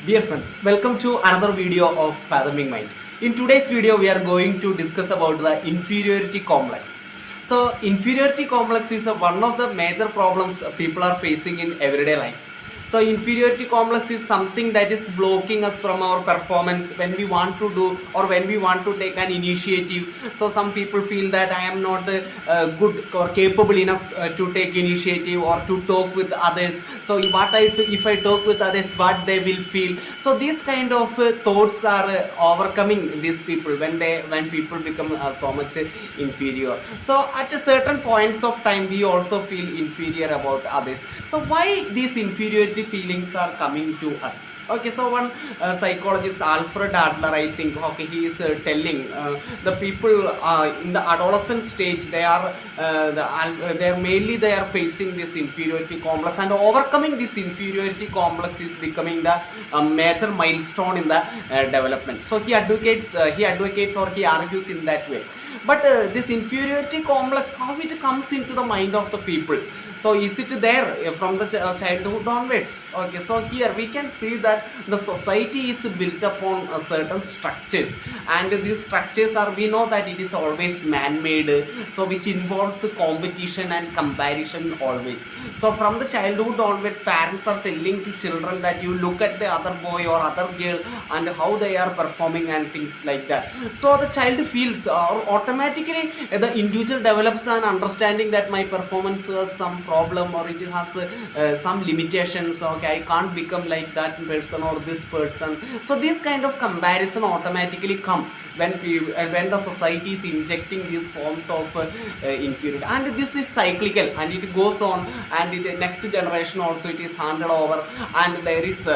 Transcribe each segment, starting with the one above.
Dear friends, welcome to another video of Fathoming Mind. In today's video, we are going to discuss about the inferiority complex. So, inferiority complex is one of the major problems people are facing in everyday life. So, inferiority complex is something that is blocking us from our performance when we want to do or when we want to take an initiative. So, some people feel that I am not good or capable enough to take initiative or to talk with others. So if I talk with others, what they will feel. So these kind of thoughts are overcoming these people when people become so much inferior. So at a certain points of time, we also feel inferior about others. So why these inferiority feelings are coming to us? Okay, so one psychologist Alfred Adler, I think, okay, he is telling the people in the adolescent stage, they are they are facing this inferiority complex, and overcoming this inferiority complex is becoming the major milestone in the development. So he advocates or he argues in that way. But this inferiority complex, how it comes into the mind of the people? So is it there from the childhood onwards? Okay, so here we can see that the society is built upon certain structures, and these structures are, we know that it is always man-made, so which involves competition and comparison always. So from the childhood onwards, parents are telling to children that you look at the other boy or other girl and how they are performing and things like that. So the child feels or automatically the individual develops an understanding that my performance has some problem or it has some limitations. Okay, I can't become like that person or this person. So this kind of comparison automatically come when the society is injecting these forms of inferiority, and this is cyclical and it goes on, and the next generation also it is handed over, and there is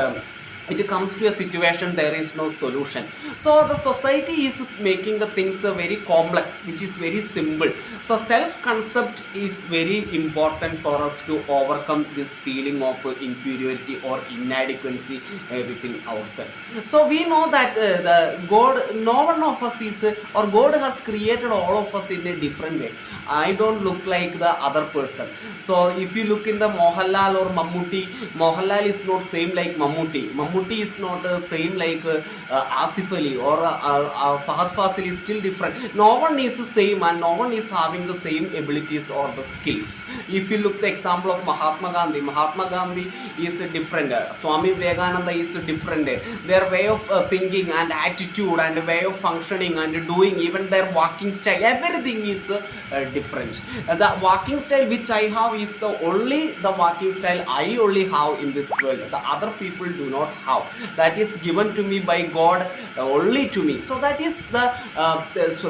it comes to a situation there is no solution. So the society is making the things very complex, which is very simple. So self concept is very important for us to overcome this feeling of inferiority or inadequacy within ourselves. So we know that the God, no one of us is or God has created all of us in a different way. I don't look like the other person. So if you look in the Mohanlal or Mohanlal is not same like Mammootty is not the same like Asif Ali or Fahad Fasil is still different. No one is the same, and no one is having the same abilities or the skills. If you look the example of Mahatma Gandhi is different. Swami Vivekananda is different. Their way of thinking and attitude and way of functioning and doing, even their walking style, everything is different. The walking style which I have is the walking style I only have in this world. The other people do not have. That is given to me by God, only to me. So that is the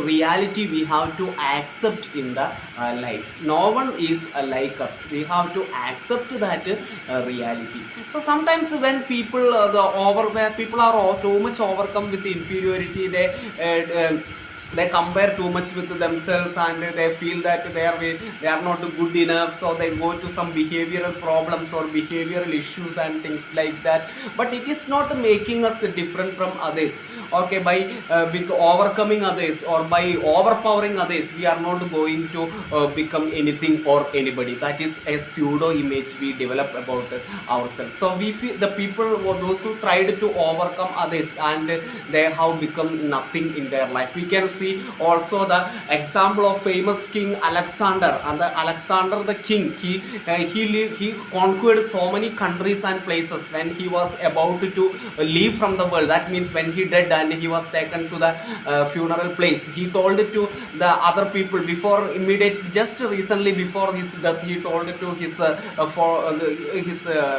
reality we have to accept in the life. No one is like us. We have to accept that reality. So sometimes when people where people are too much overcome with inferiority, they compare too much with themselves, and they feel that they are not good enough, so they go to some behavioral problems or behavioral issues and things like that. But it is not making us different from others. Okay, by overcoming others or by overpowering others, we are not going to become anything or anybody. That is a pseudo image we develop about ourselves. So we feel the people or those who tried to overcome others, and they have become nothing in their life. We can see also the example of famous king Alexander, and the Alexander the king, he conquered so many countries and places. When he was about to leave from the world, that means when he died and he was taken to the funeral place, he told it to the other people before just recently before his death, he told it to his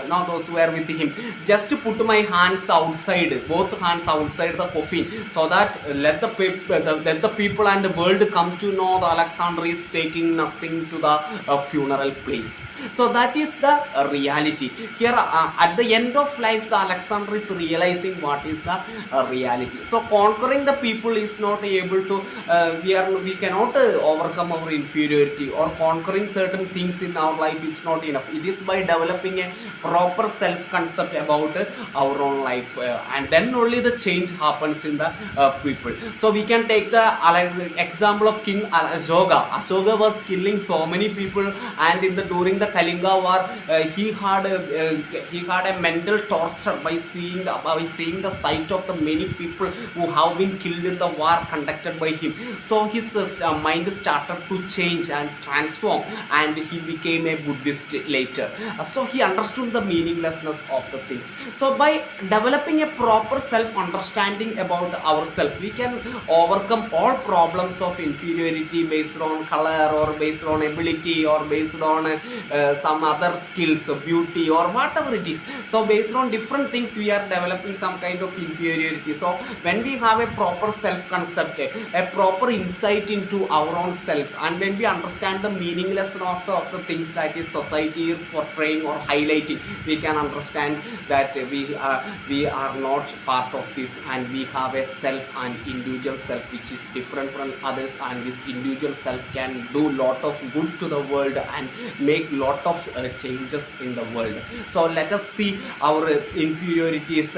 now those who were with him, just to put my hands outside, both hands outside the coffin, so that let the people and the world come to know the Alexander is taking nothing to the funeral place. So that is the reality here. At the end of life, the Alexander is realizing what is the reality. humanity. So conquering the people is not able to, we cannot overcome our inferiority, or conquering certain things in our life is not enough. It is by developing a proper self concept about our own life, and then only the change happens in the people. So we can take the example of King Ashoka. Ashoka was killing so many people, and during the Kalinga war, he had a mental torture by seeing the sight of the many people who have been killed in the war conducted by him. So his mind started to change and transform, and he became a Buddhist later. So he understood the meaninglessness of the things. So by developing a proper self understanding about ourselves, we can overcome all problems of inferiority based on color, or based on ability, or based on some other skills of beauty, or whatever it is. So based on different things, we are developing some kind of inferiority. So when we have a proper self concept, a proper insight into our own self, and when we understand the meaninglessness of the things that is society portraying or highlighting, we can understand that we are not part of this, and we have a self, and individual self, which is different from others, and this individual self can do lot of good to the world and make lot of changes in the world. So let us see our inferiorities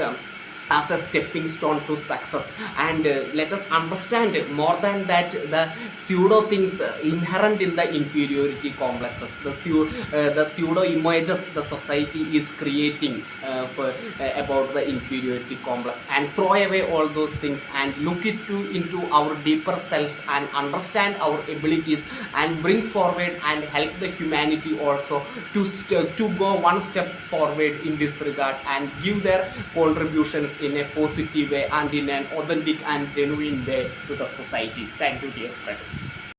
as a stepping stone to success, and let us understand more than that the pseudo things inherent in the inferiority complexes, the pseudo images the society is creating about the inferiority complex, and throw away all those things and look into our deeper selves, and understand our abilities, and bring forward and help the humanity also to go one step forward in this regard, and give their contributions in a positive way and in an authentic and genuine way to the society. Thank you, dear friends.